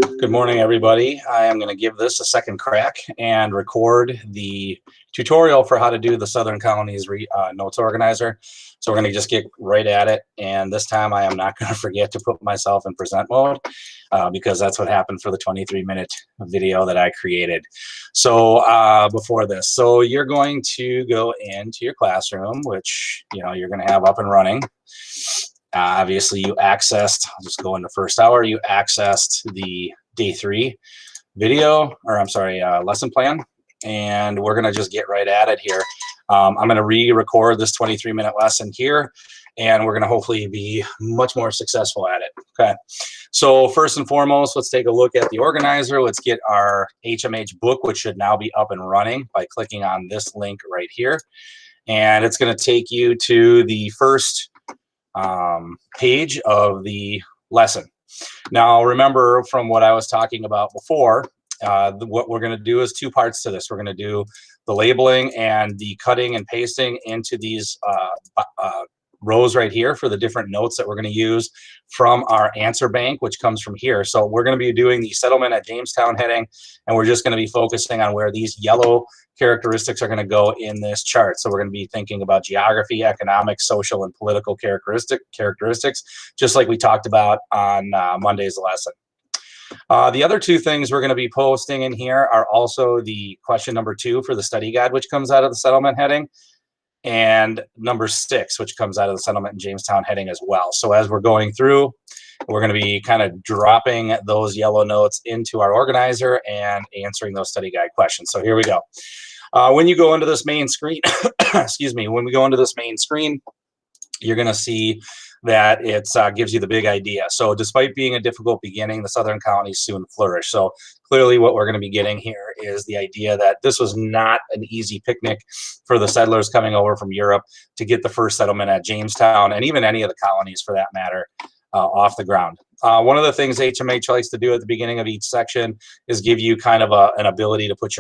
Good morning, everybody. I am going to give this a second crack and record the tutorial for how to do the Southern Colonies Notes Organizer. So we're going to just get right at it. And this time I am not going to forget to put myself in present mode because that's what happened for the 23-minute video that I created. So before this, so you're going to go into your classroom, which you're going to have up and running. Obviously, you accessed, I'll just go into first hour, you accessed the day 3 video, or I'm sorry, lesson plan, and we're going to just get right at it here. I'm going to re-record this 23-minute lesson here, and we're going to hopefully be much more successful at it. Okay, so first and foremost, let's take a look at the organizer. Let's get our HMH book, which should now be up and running by clicking on this link right here, and it's going to take you to the first page of the lesson. Now, remember from what I was talking about before, what we're going to do is 2 parts to this. We're going to do the labeling and the cutting and pasting into these rows right here for the different notes that we're going to use from our answer bank, which comes from here. So we're going to be doing the settlement at Jamestown heading, and we're just going to be focusing on where these yellow characteristics are going to go in this chart. So we're going to be thinking about geography, economic, social, and political characteristics, just like we talked about on Monday's lesson. The other 2 things we're going to be posting in here are also the question number 2 for the study guide, which comes out of the settlement heading, and number 6, which comes out of the settlement in Jamestown heading as well. So as we're going through, we're going to be kind of dropping those yellow notes into our organizer and answering those study guide questions. So here we go. When you go into this main screen, excuse me, when we go into this main screen, you're going to see that it gives you the big idea. So despite being a difficult beginning, the Southern Colonies soon flourished. So clearly what we're going to be getting here is the idea that this was not an easy picnic for the settlers coming over from Europe to get the first settlement at Jamestown, and even any of the colonies for that matter, off the ground. One of the things HMH likes to do at the beginning of each section is give you kind of an ability to put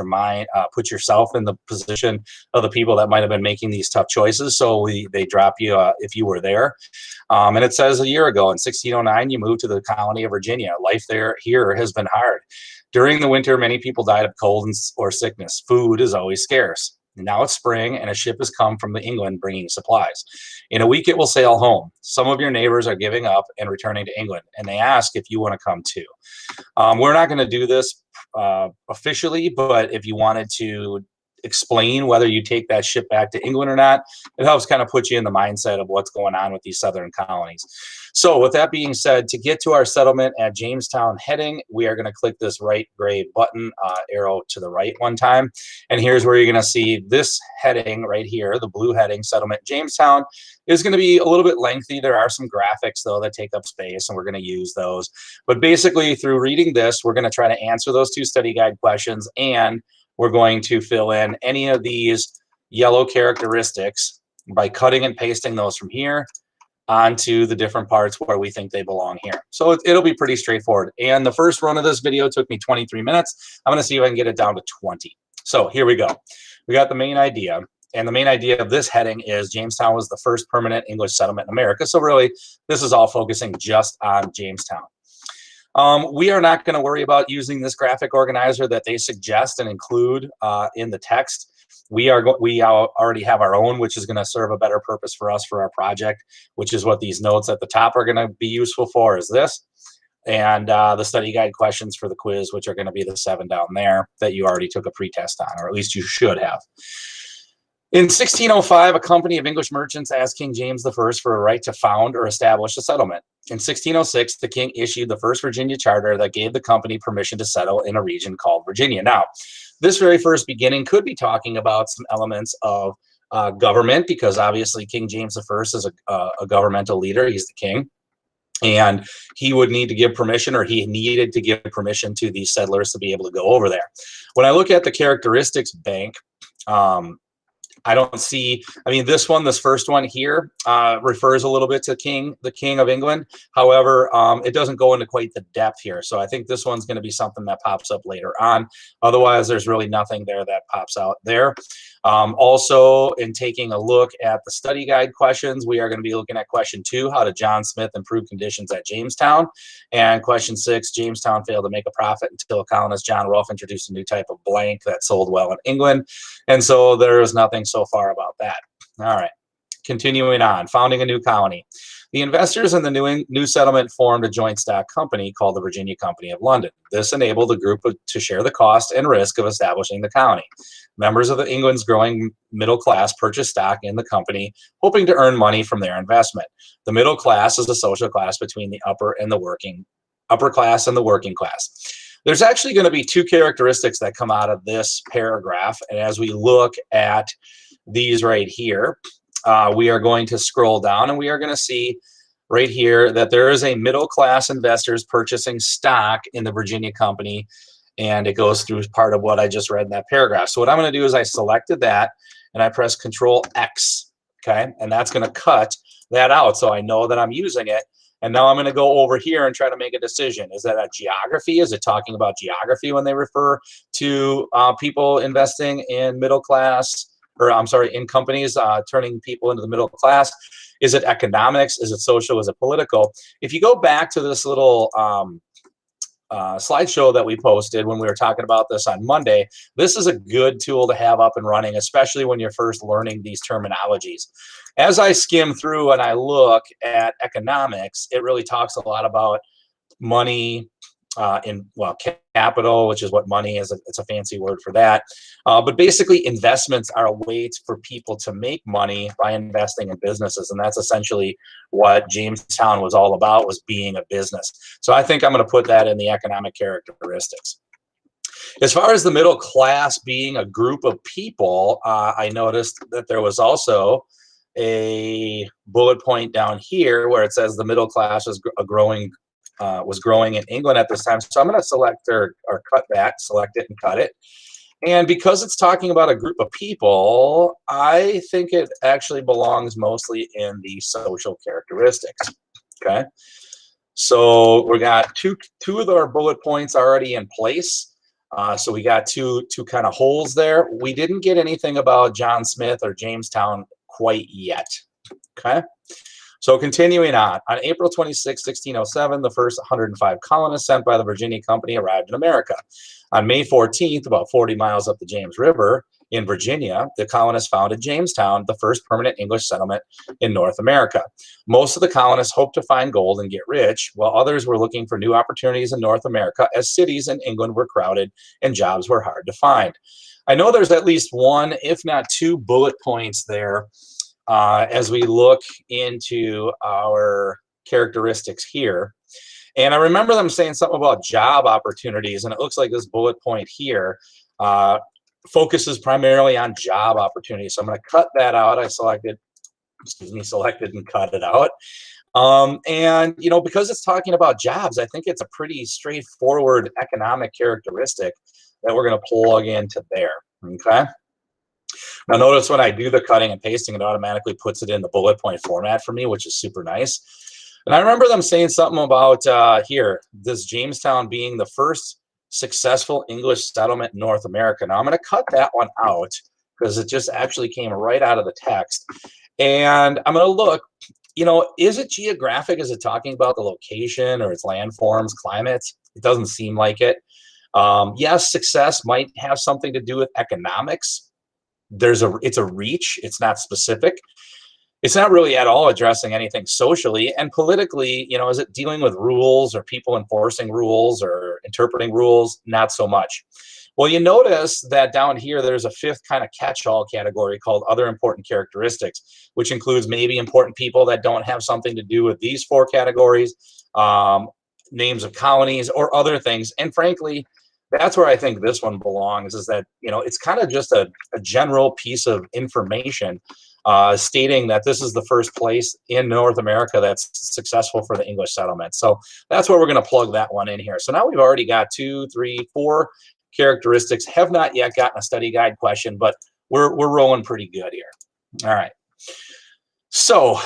put yourself in the position of the people that might have been making these tough choices. So they drop you if you were there. And it says a year ago in 1609, you moved to the colony of Virginia. Life here has been hard. During the winter, many people died of cold or sickness. Food is always scarce. Now it's spring, and a ship has come from England bringing supplies. In a week, it will sail home. Some of your neighbors are giving up and returning to England, and they ask if you want to come too. We're not going to do this officially, but if you wanted to explain whether you take that ship back to England or not, it helps kind of put you in the mindset of what's going on with these Southern colonies. So with that being said, to get to our settlement at Jamestown heading, we are going to click this right gray button, arrow to the right one time. And here's where you're going to see this heading right here, the blue heading, Settlement Jamestown, is going to be a little bit lengthy. There are some graphics, though, that take up space, and we're going to use those. But basically, through reading this, we're going to try to answer those 2 study guide questions, and we're going to fill in any of these yellow characteristics by cutting and pasting those from here onto the different parts where we think they belong here. So it'll be pretty straightforward. And the first run of this video took me 23 minutes. I'm going to see if I can get it down to 20. So here we go. We got the main idea. And the main idea of this heading is Jamestown was the first permanent English settlement in America. So really, this is all focusing just on Jamestown. We are not going to worry about using this graphic organizer that they suggest and include in the text. We already have our own, which is going to serve a better purpose for us for our project, which is what these notes at the top are going to be useful for, is this. And the study guide questions for the quiz, which are going to be the 7 down there that you already took a pretest on, or at least you should have. In 1605, a company of English merchants asked King James I for a right to found or establish a settlement. In 1606, the king issued the first Virginia charter that gave the company permission to settle in a region called Virginia. Now, this very first beginning could be talking about some elements of government, because obviously King James I is a governmental leader. He's the king. And he would need to give permission, or he needed to give permission to these settlers to be able to go over there. When I look at the characteristics bank, I don't see, I mean, this first one here refers a little bit to the King of England. However, it doesn't go into quite the depth here. So I think this one's going to be something that pops up later on. Otherwise, there's really nothing there that pops out there. Also, in taking a look at the study guide questions, we are going to be looking at question 2, how did John Smith improve conditions at Jamestown? And question 6, Jamestown failed to make a profit until colonist John Rolfe introduced a new type of blank that sold well in England. And so there is nothing so far about that. All right, continuing on, founding a new colony. The investors in the new settlement formed a joint stock company called the Virginia Company of London. This enabled the group to share the cost and risk of establishing the colony. Members of England's growing middle class purchased stock in the company, hoping to earn money from their investment. The middle class is the social class between the upper class and the working class. There's actually going to be 2 characteristics that come out of this paragraph, and as we look at these right here, we are going to scroll down and we are going to see right here that there is a middle class investors purchasing stock in the Virginia Company, and it goes through part of what I just read in that paragraph. So what I'm going to do is I selected that and I press Control X, okay, and that's going to cut that out so I know that I'm using it. And now I'm going to go over here and try to make a decision. Is that a geography? Is it talking about geography when they refer to people investing in middle class, or I'm sorry, in companies turning people into the middle class? Is it economics? Is it social? Is it political? If you go back to this little slideshow that we posted when we were talking about this on Monday, this is a good tool to have up and running, especially when you're first learning these terminologies. As I skim through and I look at economics, it really talks a lot about money, capital, which is what money is. It's a fancy word for that. But basically, investments are a way for people to make money by investing in businesses. And that's essentially what Jamestown was all about, was being a business. So I think I'm going to put that in the economic characteristics. As far as the middle class being a group of people, I noticed that there was also a bullet point down here where it says the middle class was growing in England at this time. So I'm going to select or cut that, select it and cut it. And because it's talking about a group of people, I think it actually belongs mostly in the social characteristics. Okay. So we got two of our bullet points already in place. So we got two kind of holes there. We didn't get anything about John Smith or Jamestown quite yet. Okay. So continuing on April 26, 1607, the first 105 colonists sent by the Virginia Company arrived in America. On May 14th, about 40 miles up the James River in Virginia, the colonists founded Jamestown, the first permanent English settlement in North America. Most of the colonists hoped to find gold and get rich, while others were looking for new opportunities in North America as cities in England were crowded and jobs were hard to find. I know there's at least one, if not 2 bullet points there as we look into our characteristics here. And I remember them saying something about job opportunities, and it looks like this bullet point here focuses primarily on job opportunities. So I'm going to cut that out. I selected and cut it out. And, you know, because it's talking about jobs, I think it's a pretty straightforward economic characteristic that we're going to plug into there. Okay. Now notice when I do the cutting and pasting, it automatically puts it in the bullet point format for me, which is super nice. And I remember them saying something about this Jamestown being the first successful English settlement in North America. Now I'm going to cut that one out because it just actually came right out of the text. And I'm going to look, you know, is it geographic? Is it talking about the location or its landforms, climates? It doesn't seem like it. Yes, success might have something to do with economics. It's a reach. It's not specific. It's not really at all addressing anything socially and politically. You know, is it dealing with rules or people enforcing rules or interpreting rules? Not so much. Well, you notice that down here, there's a 5th kind of catch-all category called other important characteristics, which includes maybe important people that don't have something to do with these 4 categories, names of colonies or other things. And frankly, that's where I think this one belongs, is that, you know, it's kind of just a general piece of information stating that this is the first place in North America that's successful for the English settlement. So that's where we're going to plug that one in here. So now we've already got 2, 3, 4 characteristics. Have not yet gotten a study guide question, but we're rolling pretty good here. All right. So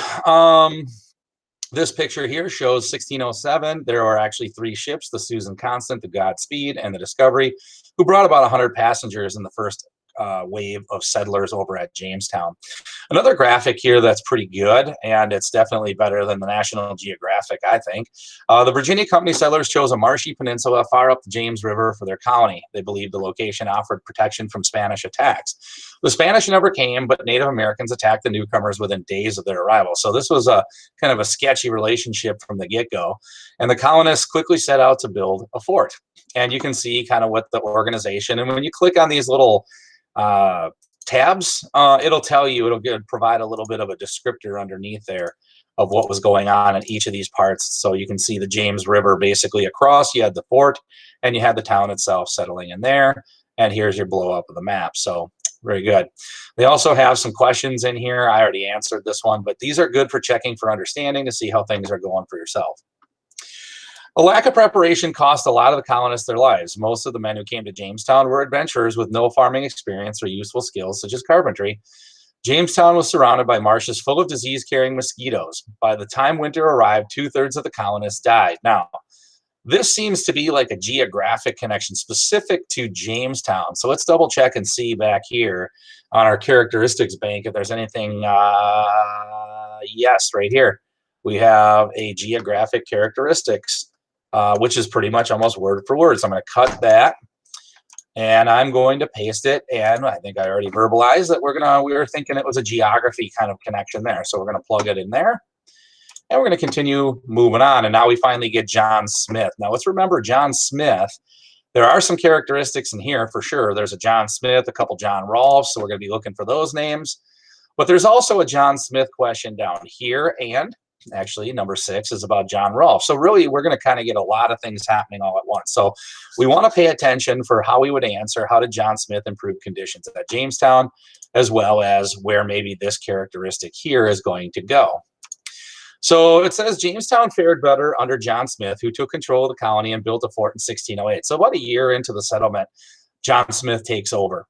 this picture here shows 1607. There are actually 3 ships, the Susan Constant, the Godspeed, and the Discovery, who brought about 100 passengers in the first wave of settlers over at Jamestown. Another graphic here that's pretty good, and it's definitely better than the National Geographic, I think. The Virginia Company settlers chose a marshy peninsula far up the James River for their colony. They believed the location offered protection from Spanish attacks. The Spanish never came, but Native Americans attacked the newcomers within days of their arrival. So this was a kind of a sketchy relationship from the get-go. And the colonists quickly set out to build a fort. And you can see kind of what the organization, and when you click on these little tabs, it'll tell you, provide a little bit of a descriptor underneath there of what was going on in each of these parts. So you can see the James River basically across, you had the fort, and you had the town itself settling in there. And here's your blow up of the map. So very good. They also have some questions in here. I already answered this one, but these are good for checking for understanding to see how things are going for yourself. A lack of preparation cost a lot of the colonists their lives. Most of the men who came to Jamestown were adventurers with no farming experience or useful skills such as carpentry. Jamestown was surrounded by marshes full of disease-carrying mosquitoes. By the time winter arrived, 2/3 of the colonists died. Now, this seems to be like a geographic connection specific to Jamestown. So let's double check and see back here on our characteristics bank if there's anything. Yes, right here. We have a geographic characteristics, which is pretty much almost word for word. So I'm going to cut that and I'm going to paste it. And I think I already verbalized that we were thinking it was a geography kind of connection there. So we're going to plug it in there. And we're going to continue moving on. And now we finally get John Smith. Now let's remember John Smith. There are some characteristics in here for sure. There's a John Smith, a couple John Rolfes. So we're going to be looking for those names. But there's also a John Smith question down here. And actually, number 6 is about John Rolfe. So really, we're going to kind of get a lot of things happening all at once. So we want to pay attention for how we would answer, how did John Smith improve conditions at Jamestown, as well as where maybe this characteristic here is going to go. So it says Jamestown fared better under John Smith, who took control of the colony and built a fort in 1608. So about a year into the settlement, John Smith takes over.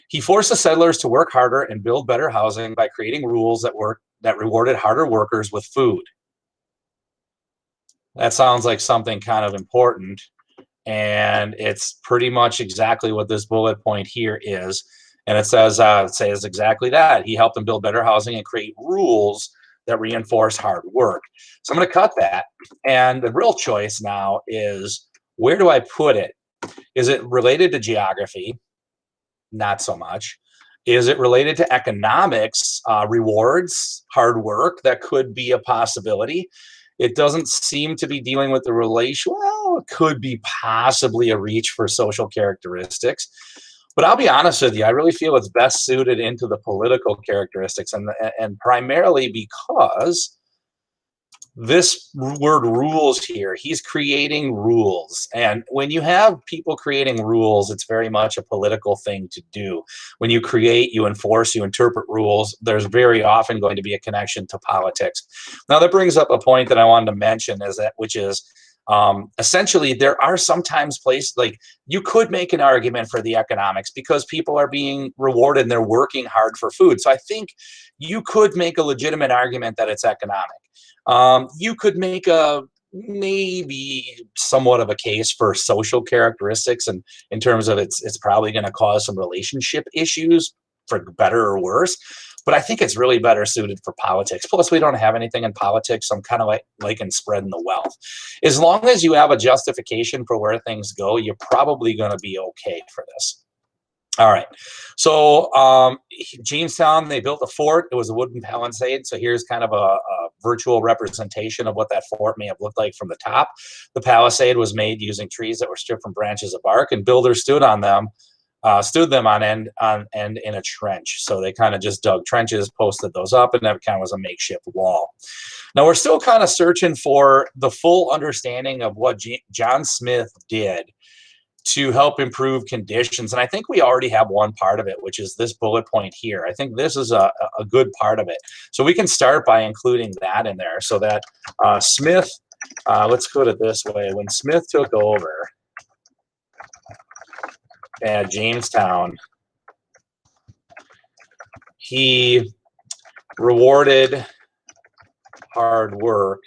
He forced the settlers to work harder and build better housing by creating rules that rewarded harder workers with food. That sounds like something kind of important, and it's pretty much exactly what this bullet point here is. And it says exactly that. He helped them build better housing and create rules that reinforce hard work. So I'm going to cut that. And the real choice now is, where do I put it? Is it related to geography? Not so much. Is it related to economics, rewards, hard work? That could be a possibility. It doesn't seem to be dealing with the relation. Well, it could be possibly a reach for social characteristics. But I'll be honest with you, I really feel it's best suited into the political characteristics, and primarily because this word rules here, he's creating rules. And when you have people creating rules, it's very much a political thing to do. When you create, you enforce, you interpret rules, there's very often going to be a connection to politics. Now that brings up a point that I wanted to mention, which is essentially, there are sometimes places, like, you could make an argument for the economics because people are being rewarded and they're working hard for food. So I think you could make a legitimate argument that it's economic. You could make maybe somewhat of a case for social characteristics, and in terms of it's probably going to cause some relationship issues for better or worse. But I think it's really better suited for politics. Plus, we don't have anything in politics. So I'm kind of like in spreading the wealth. As long as you have a justification for where things go, you're probably going to be okay for this. All right. So Jamestown, they built a fort. It was a wooden palisade. So here's kind of a virtual representation of what that fort may have looked like from the top. The palisade was made using trees that were stripped from branches of bark, and builders stood them on end in a trench. So they kind of just dug trenches, posted those up, and that kind of was a makeshift wall. Now we're still kind of searching for the full understanding of what John Smith did to help improve conditions. And I think we already have one part of it, which is this bullet point here. I think this is a good part of it. So we can start by including that in there, so that Smith, let's put it this way, when Smith took over at Jamestown, he rewarded hard work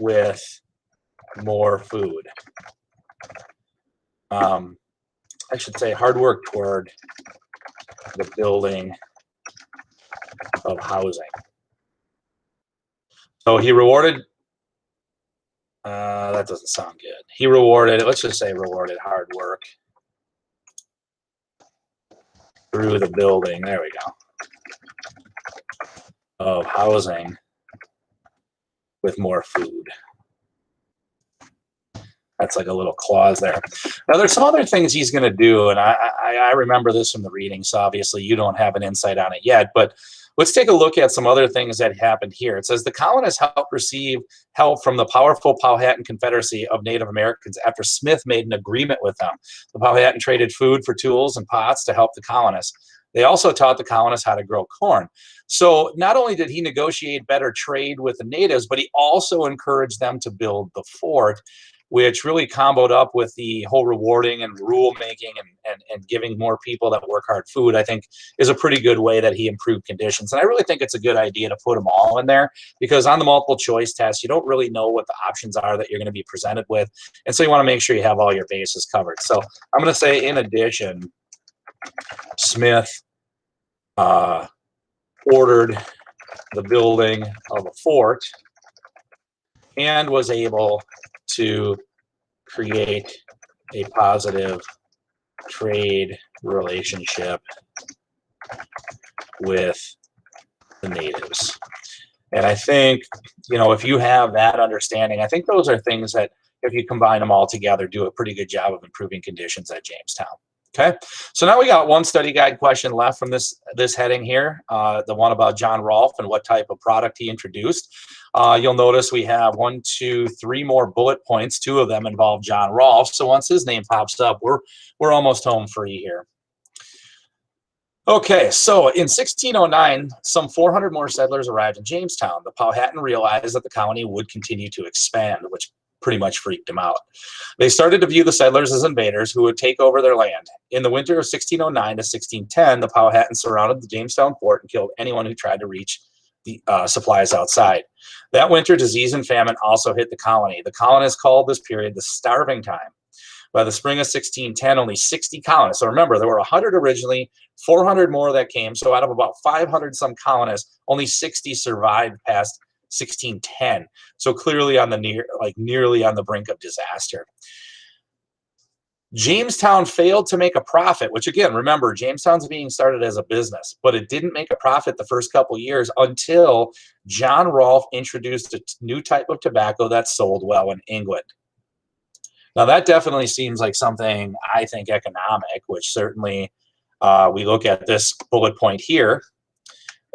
with more food. I should say hard work toward the building of housing. So he rewarded, that doesn't sound good. He rewarded, let's just say rewarded hard work through the building, there we go, of housing with more food. That's like a little clause there. Now, there's some other things he's going to do, and I remember this from the reading, so obviously you don't have an insight on it yet, but let's take a look at some other things that happened here. It says the colonists helped receive help from the powerful Powhatan Confederacy of Native Americans after Smith made an agreement with them. The Powhatan traded food for tools and pots to help the colonists. They also taught the colonists how to grow corn. So not only did he negotiate better trade with the natives, but he also encouraged them to build the fort, which really comboed up with the whole rewarding and rule making and giving more people that work hard food, I think is a pretty good way that he improved conditions. And I really think it's a good idea to put them all in there, because on the multiple choice test, you don't really know what the options are that you're going to be presented with. And so you want to make sure you have all your bases covered. So I'm going to say, in addition, Smith ordered the building of a fort and was able to create a positive trade relationship with the natives. And I think, you know, if you have that understanding, I think those are things that, if you combine them all together, do a pretty good job of improving conditions at Jamestown. Okay, so now we got one study guide question left from this heading here, the one about John Rolfe and what type of product he introduced. You'll notice we have 1, 2, 3 more bullet points. 2 of them involve John Rolfe. So once his name pops up, we're almost home free here. Okay, so in 1609, some 400 more settlers arrived in Jamestown. The Powhatan realized that the colony would continue to expand, which pretty much freaked them out. They started to view the settlers as invaders who would take over their land. In the winter of 1609 to 1610, the Powhatan surrounded the Jamestown fort and killed anyone who tried to reach the supplies outside. That winter, disease and famine also hit the colony. The colonists called this period the starving time. By the spring of 1610, only 60 colonists. So remember, there were 100 originally, 400 more that came. So out of about 500 some colonists, only 60 survived past 1610. So clearly on the nearly on the brink of disaster. Jamestown failed to make a profit, which again, remember, Jamestown's being started as a business, but it didn't make a profit the first couple years until John Rolfe introduced a new type of tobacco that sold well in England. Now that definitely seems like something, I think, economic, which certainly we look at this bullet point here,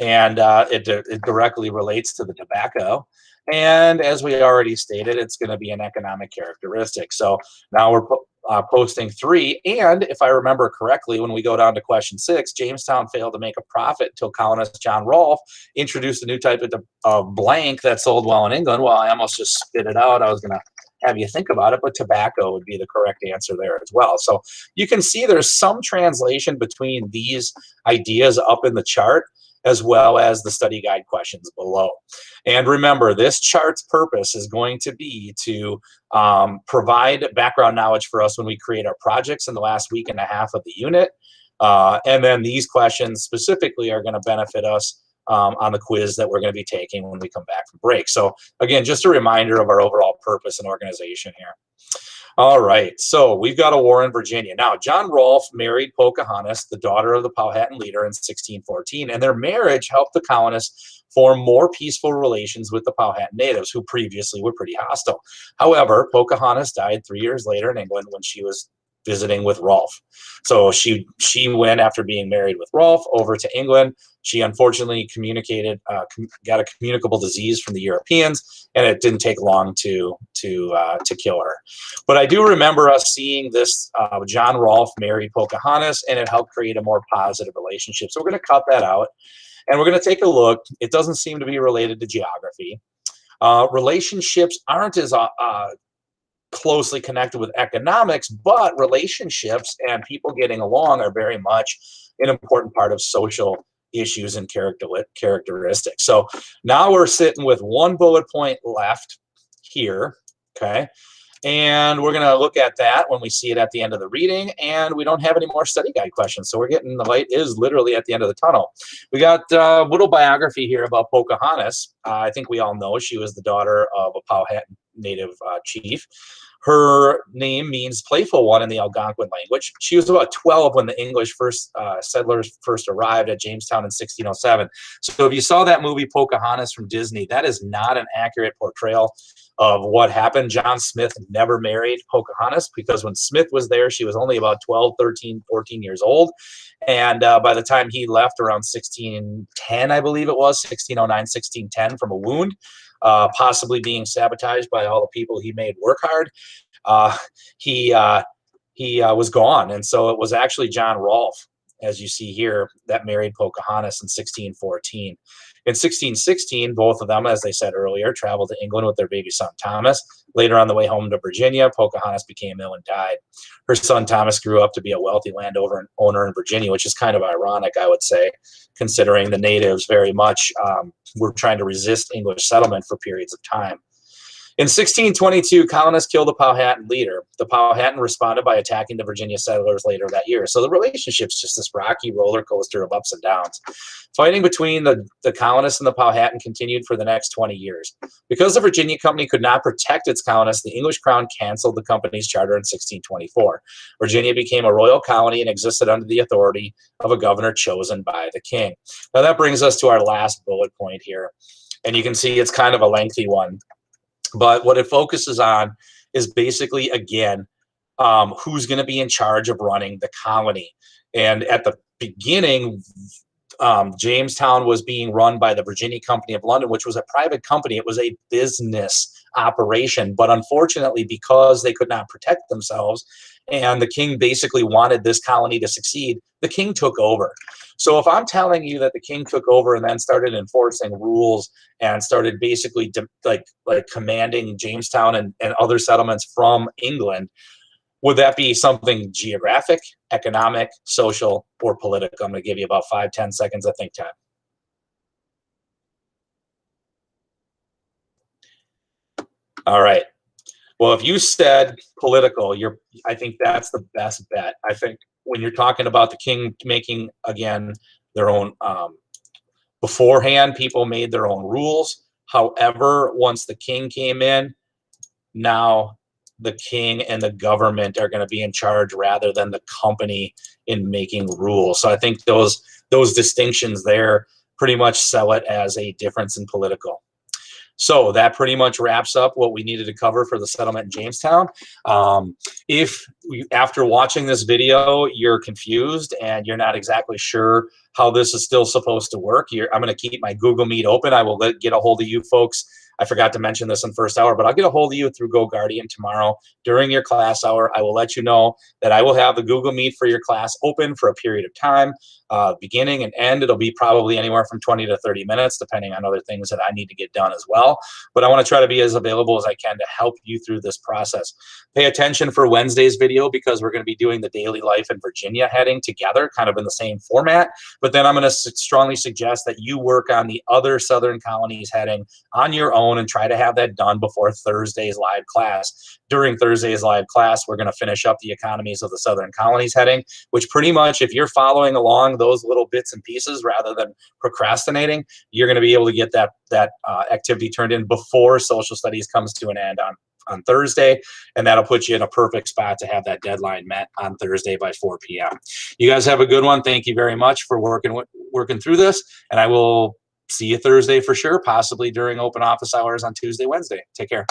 and it directly relates to the tobacco. And as we already stated, it's going to be an economic characteristic. So now we're posting 3. And if I remember correctly, when we go down to question 6, Jamestown failed to make a profit until colonist John Rolfe introduced a new type of blank that sold well in England. Well, I almost just spit it out. I was going to have you think about it, but tobacco would be the correct answer there as well. So you can see there's some translation between these ideas up in the chart as well as the study guide questions below. And remember, this chart's purpose is going to be to provide background knowledge for us when we create our projects in the last week and a half of the unit. And then these questions specifically are going to benefit us on the quiz that we're going to be taking when we come back from break. So again, just a reminder of our overall purpose and organization here. All right, so we've got a war in Virginia. Now, John Rolfe married Pocahontas, the daughter of the Powhatan leader, in 1614, and their marriage helped the colonists form more peaceful relations with the Powhatan natives, who previously were pretty hostile. However, Pocahontas died 3 years later in England when she was visiting with Rolfe. So she went, after being married with Rolfe, over to England. She unfortunately got a communicable disease from the Europeans, and it didn't take long to kill her. But I do remember us seeing this John Rolfe married Pocahontas, and it helped create a more positive relationship. So we're going to cut that out, and we're going to take a look. It doesn't seem to be related to geography. Relationships aren't as closely connected with economics, but relationships and people getting along are very much an important part of social issues and characteristics. So now we're sitting with one bullet point left here, okay? And we're going to look at that when we see it at the end of the reading, and we don't have any more study guide questions. So we're getting, the light is literally at the end of the tunnel. We got a little biography here about Pocahontas. I think we all know she was the daughter of a Powhatan native chief. Her name means playful one in the Algonquin language. She was about 12 when the English settlers first arrived at Jamestown in 1607. So if you saw that movie Pocahontas from Disney, that is not an accurate portrayal of what happened. John Smith never married Pocahontas because when Smith was there, she was only about 12, 13, 14 years old. And by the time he left around 1610, I believe it was, 1609, 1610, from a wound, possibly being sabotaged by all the people he made work hard, he was gone. And so it was actually John Rolfe, as you see here, that married Pocahontas in 1614. In 1616, both of them, as they said earlier, traveled to England with their baby son Thomas. Later on the way home to Virginia, Pocahontas became ill and died. Her son Thomas grew up to be a wealthy landowner in Virginia, which is kind of ironic, I would say, considering the natives very much were trying to resist English settlement for periods of time. In 1622, colonists killed the Powhatan leader. The Powhatan responded by attacking the Virginia settlers later that year. So the relationship's just this rocky roller coaster of ups and downs. Fighting between the colonists and the Powhatan continued for the next 20 years. Because the Virginia Company could not protect its colonists, the English crown canceled the company's charter in 1624. Virginia became a royal colony and existed under the authority of a governor chosen by the king. Now that brings us to our last bullet point here. And you can see it's kind of a lengthy one. But what it focuses on is basically, again, who's going to be in charge of running the colony. And at the beginning, Jamestown was being run by the Virginia Company of London, which was a private company. It was a business operation. But unfortunately, because they could not protect themselves and the king basically wanted this colony to succeed, the king took over. So if I'm telling you that the king took over and then started enforcing rules and started basically like commanding Jamestown and other settlements from England, would that be something geographic, economic, social, or political? I'm going to give you about 5-10 seconds of think time. All right. Well, if you said political, I think that's the best bet. I think when you're talking about the king making, again, their own, beforehand, people made their own rules. However, once the king came in, now the king and the government are going to be in charge rather than the company in making rules. So I think those distinctions there pretty much sell it as a difference in political. So that pretty much wraps up what we needed to cover for the settlement in Jamestown. If after watching this video, you're confused and you're not exactly sure how this is still supposed to work, I'm going to keep my Google Meet open. I will get a hold of you folks. I forgot to mention this in first hour, but I'll get a hold of you through GoGuardian tomorrow during your class hour. I will let you know that I will have the Google Meet for your class open for a period of time, beginning and end. It'll be probably anywhere from 20 to 30 minutes, depending on other things that I need to get done as well. But I want to try to be as available as I can to help you through this process. Pay attention for Wednesday's video because we're going to be doing the daily life in Virginia heading together, kind of in the same format. But then I'm going to strongly suggest that you work on the other Southern Colonies heading on your own and try to have that done before Thursday's live class. During Thursday's live class, we're going to finish up the economies of the Southern Colonies heading, which pretty much, if you're following along those little bits and pieces rather than procrastinating, you're going to be able to get that activity turned in before social studies comes to an end on Thursday, and that'll put you in a perfect spot to have that deadline met on Thursday by 4 p.m. You guys have a good one. Thank you very much for working through this, and I will see you Thursday for sure, possibly during open office hours on Tuesday, Wednesday. Take care.